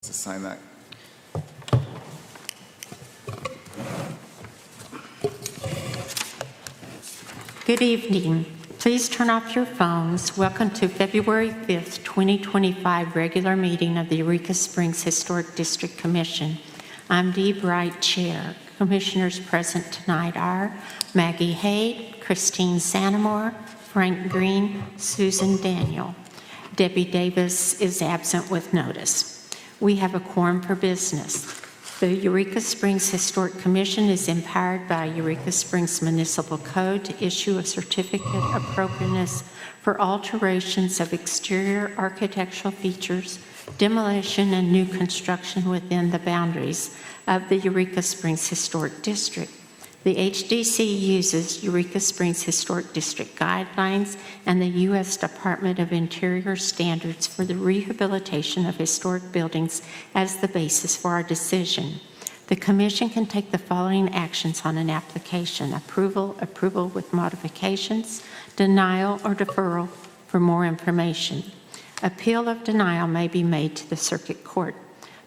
To sign that. Good evening. Please turn off your phones. Welcome to February 5th, 2025 regular meeting of the Eureka Springs Historic District Commission. I'm Dee Bright, Chair. Commissioners present tonight are Maggie Haid, Christine Sanamore, Frank Green, Susan Daniel. Debbie Davis is absent with notice. We have a quorum for business. The Eureka Springs Historic Commission is empowered by Eureka Springs Municipal Code to issue a certificate of appropriateness for alterations of exterior architectural features, demolition, and new construction within the boundaries of the Eureka Springs Historic District. The HDC uses Eureka Springs Historic District guidelines and the U.S. Department of Interior standards for the rehabilitation of historic buildings as the basis for our decision. The Commission can take the following actions on an application: approval with modifications, denial, or deferral for more information. Appeal of denial may be made to the Circuit Court.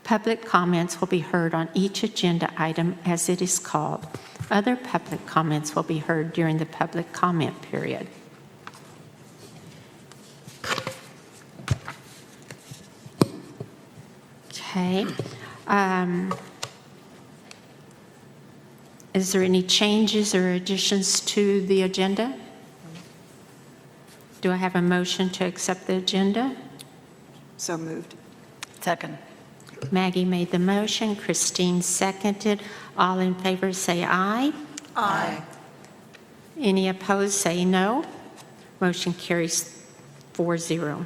Public comments will be heard on each agenda item as it is called. Other public comments will be heard during the public comment period. Okay. Is there any changes or additions to the agenda? Do I have a motion to accept the agenda? So moved. Second. Maggie made the motion, Christine seconded. All in favor say aye. Aye. Any opposed say no. Motion carries 4-0.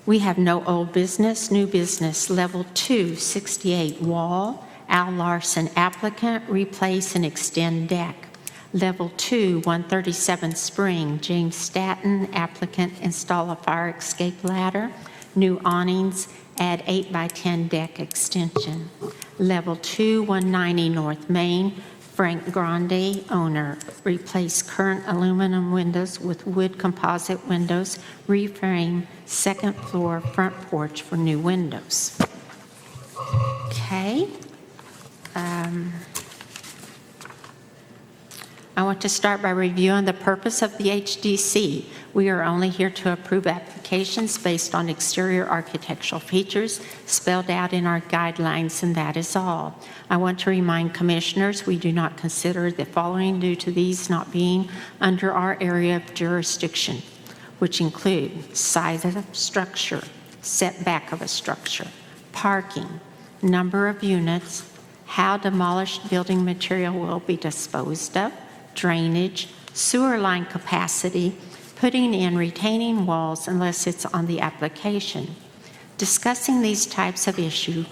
We have no old business, new business. Level 2, 68 wall, Al Larson applicant, replace and extend deck. Level 2, 137 spring, James Staton applicant, install a fire escape ladder, new awnings, add 8x10 deck extension. Level 2, 190 North Main, Frank Grande, owner, replace current aluminum windows with wood composite windows, reframe second floor front porch for new windows. Okay. I want to start by reviewing the purpose of the HDC. We are only here to approve applications based on exterior architectural features spelled out in our guidelines, and that is all. I want to remind commissioners we do not consider the following due to these not being under our area of jurisdiction, which include size of a structure, setback of a structure, parking, number of units, how demolished building material will be disposed of, drainage, sewer line capacity, putting in retaining walls unless it's on the application. Discussing these types of issues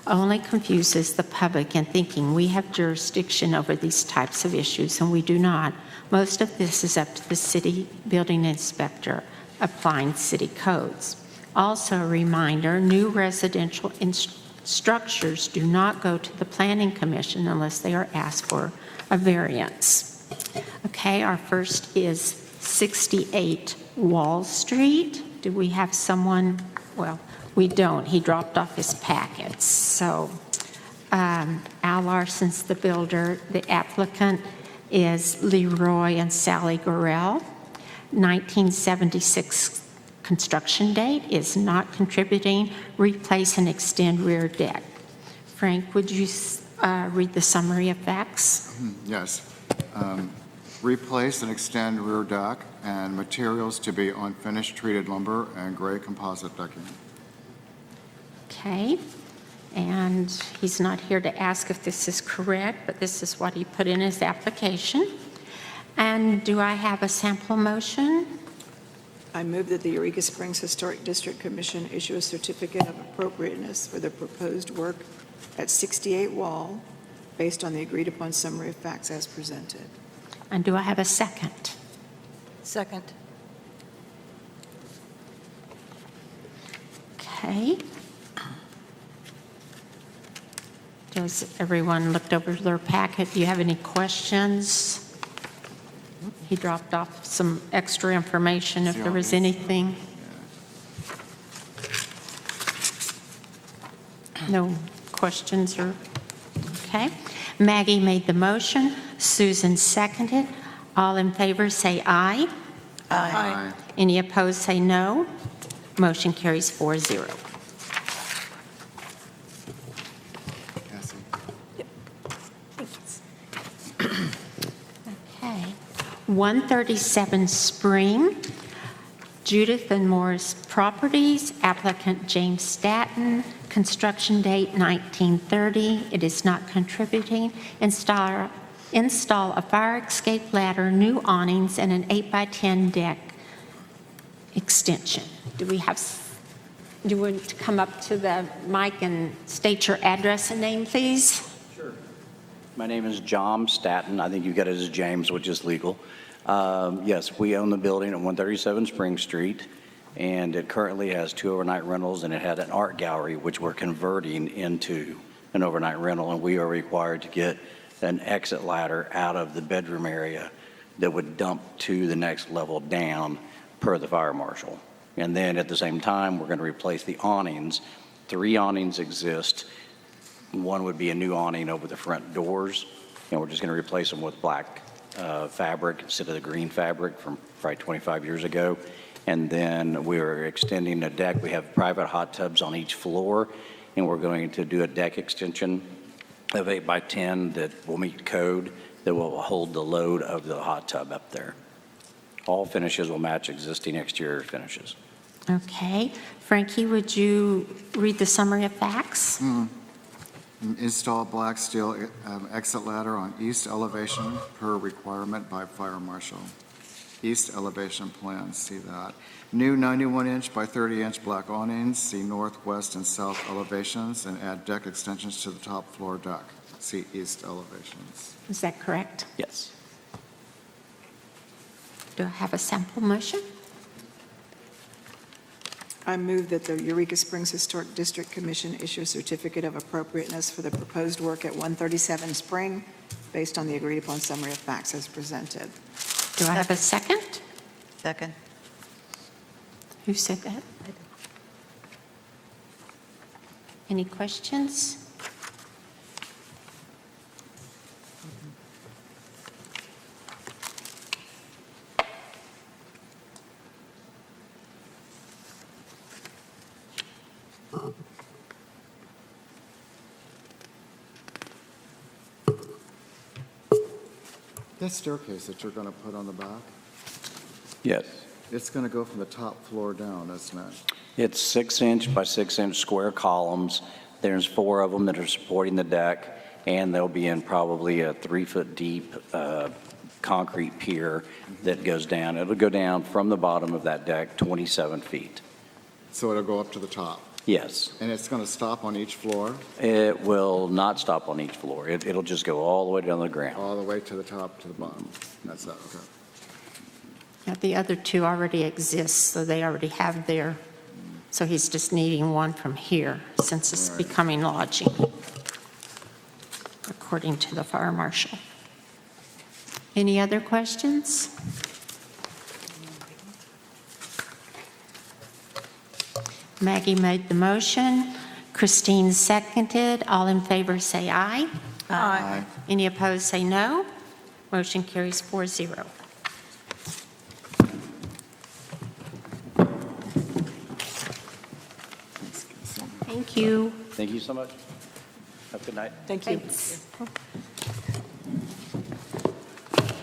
only confuses the public in thinking we have jurisdiction over these types of issues, and we do not. Most of this is up to the city building inspector applying city codes. Also a reminder, new residential structures do not go to the Planning Commission unless they are asked for a variance. Okay, our first is 68 Wall Street. Do we have someone? Well, we don't. He dropped off his packets. So Al Larson's the builder. The applicant is Leroy and Sally Gorell. 1976 construction date, is not contributing, replace and extend rear deck. Frank, would you read the summary of facts? Yes. Replace and extend rear deck and materials to be unfinished treated lumber and gray composite decking. Okay. And he's not here to ask if this is correct, but this is what he put in his application. And do I have a sample motion? I move that the Eureka Springs Historic District Commission issue a certificate of appropriateness for the proposed work at 68 Wall based on the agreed upon summary of facts as presented. And do I have a second? Second. Okay. Does everyone looked over their packet? Do you have any questions? He dropped off some extra information if there was anything. No questions or, okay. Maggie made the motion, Susan seconded. All in favor say aye. Aye. Any opposed say no. Motion carries 4-0. Cassie. Okay. 137 Spring, Judith and Morris Properties, applicant James Staton, construction date 1930. It is not contributing. Install a fire escape ladder, new awnings, and an 8x10 deck extension. Do you want to come up to the mic and state your address and name, please? My name is John Staton. I think you got it as James, which is legal. Yes, we own the building at 137 Spring Street, and it currently has 2 overnight rentals, and it had an art gallery, which we're converting into an overnight rental, and we are required to get an exit ladder out of the bedroom area that would dump to the next level down per the fire marshal. And then at the same time, we're going to replace the awnings. 3 awnings exist. One would be a new awning over the front doors, and we're just going to replace them with black fabric instead of the green fabric from probably 25 years ago. And then we're extending a deck. We have private hot tubs on each floor, and we're going to do a deck extension of 8x10 that will meet code, that will hold the load of the hot tub up there. All finishes will match existing exterior finishes. Okay. Frankie, would you read the summary of facts? Install black steel exit ladder on east elevation per requirement by fire marshal. East elevation plan, see that. New 91-inch by 30-inch black awnings, see northwest and south elevations, and add deck extensions to the top floor deck. See east elevations. Is that correct? Yes. Do I have a sample motion? I move that the Eureka Springs Historic District Commission issue a certificate of appropriateness for the proposed work at 137 Spring based on the agreed-upon summary of facts as presented. Do I have a second? Second. Who said that? Any questions? That staircase that you're going to put on the back, Yes. it's going to go from the top floor down, isn't it? It's 6-inch by 6-inch square columns. There's 4 of them that are supporting the deck, and they'll be in probably a 3-foot deep concrete pier that goes down. It'll go down from the bottom of that deck 27 feet. So it'll go up to the top. Yes. And it's going to stop on each floor, It will not stop on each floor. It'll just go all the way down to the ground. all the way to the top, to the bottom. That's that, okay. Yeah, the other 2 already exist, so they already have their, so he's just needing one from here since it's Right. becoming lodging, according to the fire marshal. Any other questions? Maggie made the motion. Christine seconded. All in favor say aye. Aye. Any opposed say no. Motion carries 4-0. Thanks, Casey. Thank you. Thank you so much. Have a good night. Thank you. Thanks.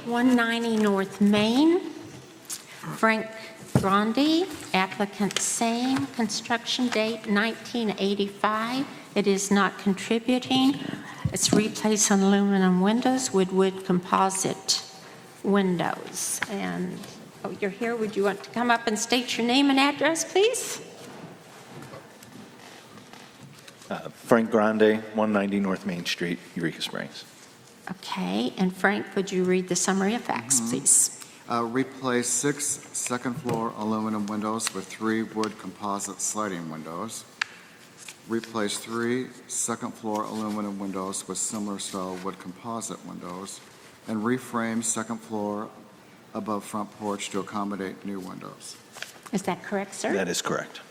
190 North Main, Frank Grandi, applicant same, construction date 1985. It is not contributing. It's replace on aluminum windows with wood composite windows. And, oh, you're here. Would you want to come up and state your name and address, please? Frank Grande, 190 North Main Street, Eureka Springs. Okay, and Frank, would you read the summary of facts, please? Replace 6 second-floor aluminum windows with 3 wood composite sliding windows. Replace 3 second-floor aluminum windows with similar style wood composite windows. And reframe second floor above front porch to accommodate new windows. Is that correct, sir? That is correct.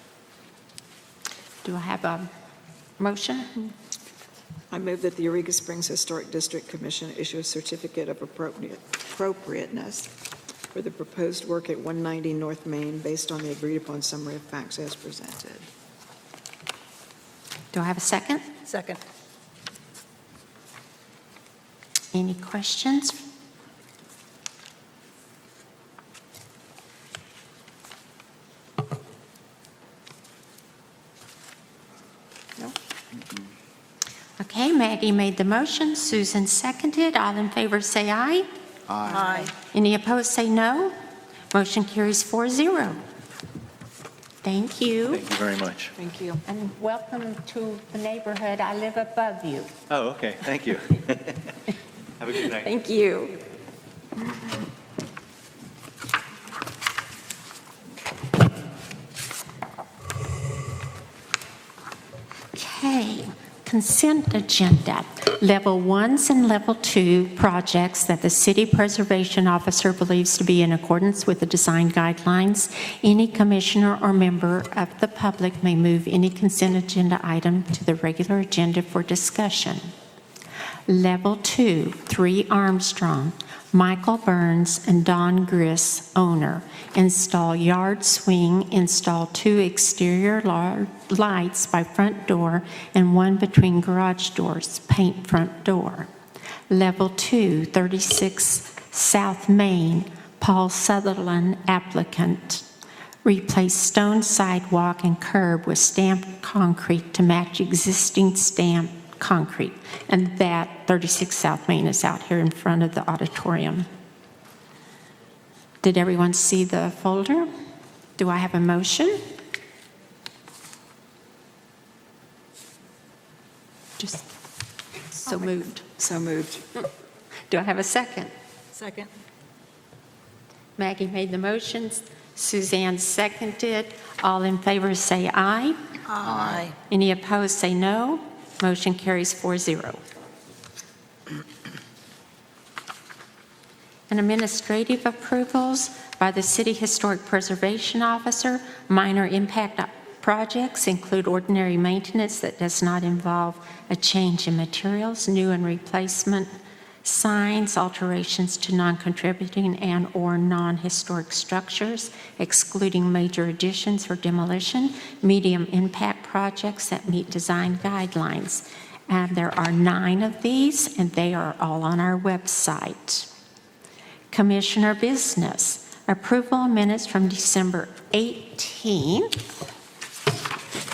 Do I have a Motion? I move that the Eureka Springs Historic District Commission issue a certificate of appropriateness for the proposed work at 190 North Main based on the agreed-upon summary of facts as presented. Do I have a second? Second. Any questions? No? Okay, Maggie made the motion, Susan seconded. All in favor say aye. Aye. Any opposed say no. Motion carries 4-0. Thank you. Thank you very much. Thank you. And welcome to the neighborhood. I live above you. Oh, okay, thank you. Have a good night. Thank you. Okay, consent agenda. Level 1s and Level 2 projects that the City Preservation Officer believes to be in accordance with the design guidelines. Any commissioner or member of the public may move any consent agenda item to the regular agenda for discussion. Level 2, 3 Armstrong, Michael Burns and Don Griss, owner. Install yard swing, install 2 exterior lights by front door and 1 between garage doors, paint front door. Level 2, 36 South Main, Paul Sutherland, applicant. Replace stone sidewalk and curb with stamped concrete to match existing stamped concrete. And that 36 South Main is out here in front of the auditorium. Did everyone see the folder? Do I have a motion? Just so moved. So moved. Do I have a second? Second. Maggie made the motions. Suzanne seconded. All in favor say aye. Aye. Any opposed say no. Motion carries 4-0. And administrative approvals by the City Historic Preservation Officer. Minor impact projects include ordinary maintenance that does not involve a change in materials, new and replacement signs, alterations to non-contributing and/or non-historic structures, excluding major additions or demolition, medium impact projects that meet design guidelines. And there are 9 of these, and they are all on our website. Commissioner business, approval of minutes from December 18th.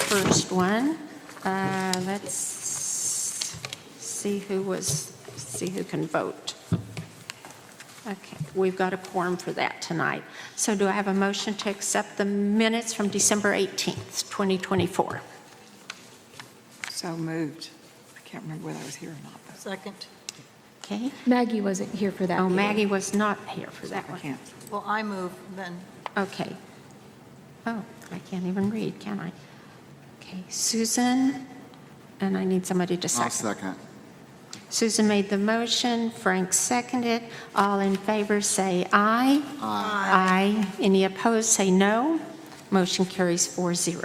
First one, let's see who can vote. Okay, we've got a quorum for that tonight. So do I have a motion to accept the minutes from December 18th, 2024? So moved. I can't remember whether I was here or not. but Second. Okay. Maggie wasn't here for that. Oh, meeting. Maggie was not here for that I one. can't. Well, I move then. Okay. Oh, I can't even read, can I? Okay, Susan, and I need somebody to I'll second. second. Susan made the motion, Frank seconded. All in favor say aye. Aye. Any opposed say no. Motion carries 4-0.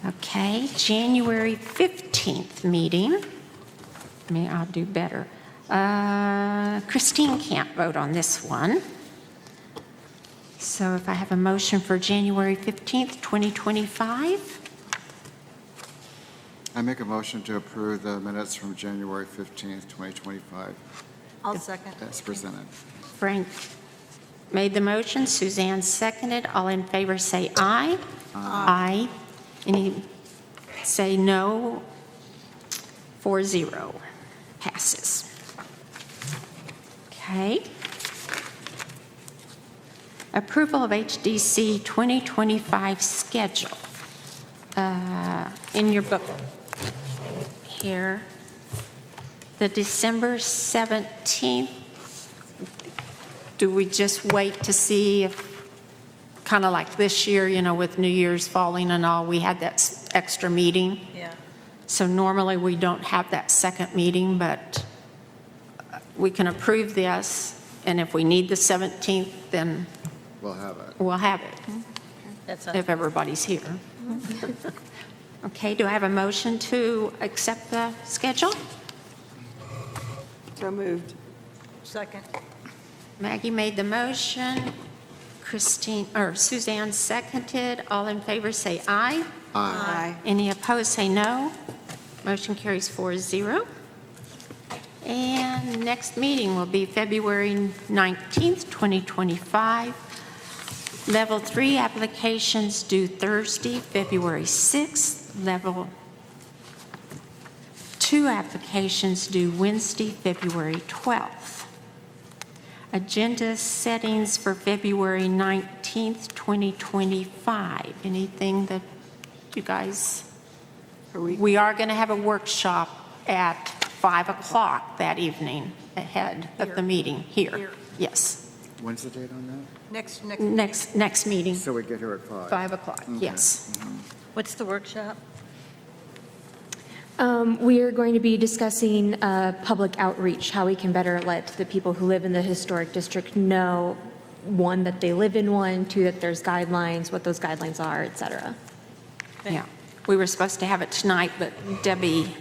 Okay, January 15th meeting. I'll do better. Christine can't vote on this one. So if I have a motion for January 15th, 2025. I make a motion to approve the minutes from January 15th, 2025, I'll second. as presented. Frank made the motion, Suzanne seconded. All in favor say aye. Aye. Any say no? 4-0. Passes. Okay. Approval of HDC 2025 schedule. In your book here, the December 17th, do we just wait to see if, kind of like this year, you know, with New Year's falling and all, we had that extra meeting? Yeah. So normally we don't have that second meeting, but we can approve this, and if we need the 17th, then We'll have it. we'll have it, That's if everybody's here. Okay, do I have a motion to accept the schedule? So moved. Second. Maggie made the motion. Suzanne seconded. All in favor say aye. Aye. Any opposed say no. Motion carries 4-0. And next meeting will be February 19th, 2025. Level 3 applications due Thursday, February 6th. Level 2 applications due Wednesday, February 12th. Agenda settings for February 19th, 2025. Anything that you guys, we are going to have a workshop at 5 o'clock that evening ahead of the meeting here. Here. Yes. When's the date on that? Next meeting, So we get here at 5. 5 o'clock, Okay. yes. What's the workshop? We are going to be discussing public outreach, how we can better let the people who live in the historic district know, one, that they live in one, two, that there's guidelines, what those guidelines are, et cetera. Yeah. We were supposed to have it tonight, but Debbie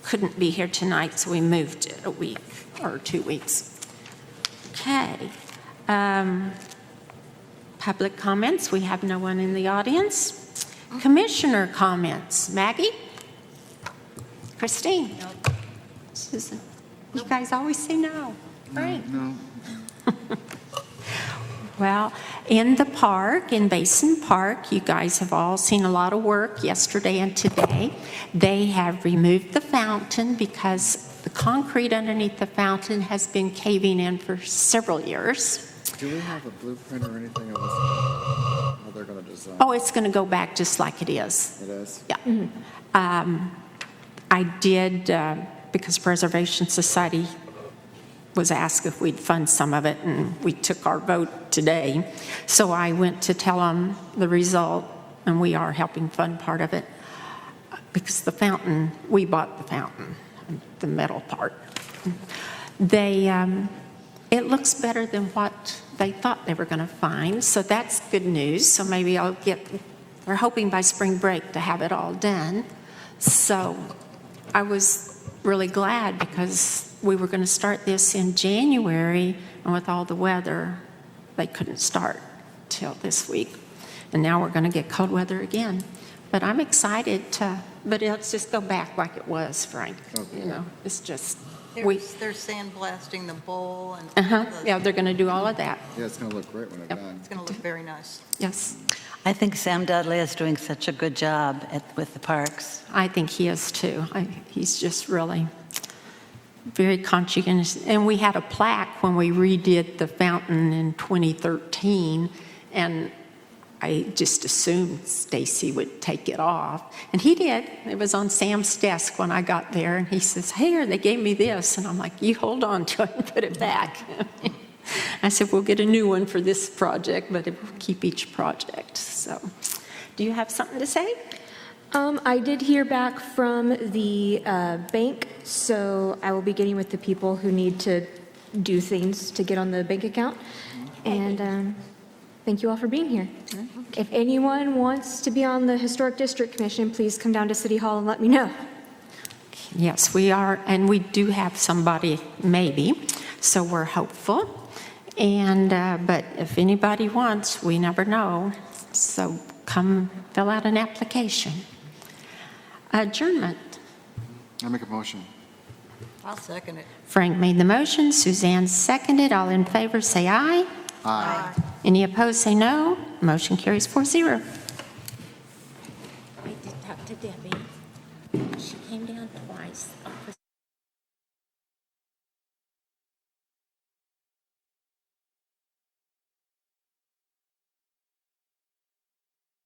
couldn't be here tonight, so we moved it a week or 2 weeks. Okay. Public comments, we have no one in the audience. Commissioner comments, Maggie? Christine? Susan? You guys always say no. Frank? No. Well, in the park, in Basin Park, you guys have all seen a lot of work yesterday and today. They have removed the fountain because the concrete underneath the fountain has been caving in for several years. Do we have a blueprint or anything of how they're going to design? Oh, it's going to go back just like it is. It is? Yeah. I did, because Preservation Society was asked if we'd fund some of it, and we took our vote today. So I went to tell them the result, and we are helping fund part of it, because the fountain, we bought the fountain, the metal part. It looks better than what they thought they were going to find, so that's good news. So maybe we're hoping by spring break to have it all done. So I was really glad because we were going to start this in January, and with all the weather, they couldn't start till this week. And now we're going to get cold weather again. But I'm excited but let's just go back like it was, Frank. Okay. You know, it's just, They're sandblasting the bowl and yeah, they're going to do all of that. Yeah, it's going to look great when it's done. it's going to look very nice. Yes, I think Sam Dudley is doing such a good job with the parks. I think he is too. He's just really very conscientious. And we had a plaque when we redid the fountain in 2013, and I just assumed Stacy would take it off. And he did. It was on Sam's desk when I got there, and he says, "Here, they gave me this." And I'm like, "You hold on to it and put it back." I said, "We'll get a new one for this project, but it will keep each project." So, do you have something to say? I did hear back from the bank, so I will be getting with the people who need to do things to get on the bank account. And thank you all for being here. If anyone wants to be on the Historic District Commission, please come down to City Hall and let me know. Yes, we are, and we do have somebody, maybe, so we're hopeful. And, but if anybody wants, we never know, so come fill out an application. Adjournment. I make a motion. I'll second it. Frank made the motion, Suzanne seconded. All in favor, say aye. Aye. Any opposed, say no. Motion carries 4-0. I did talk to Debbie. She came down twice.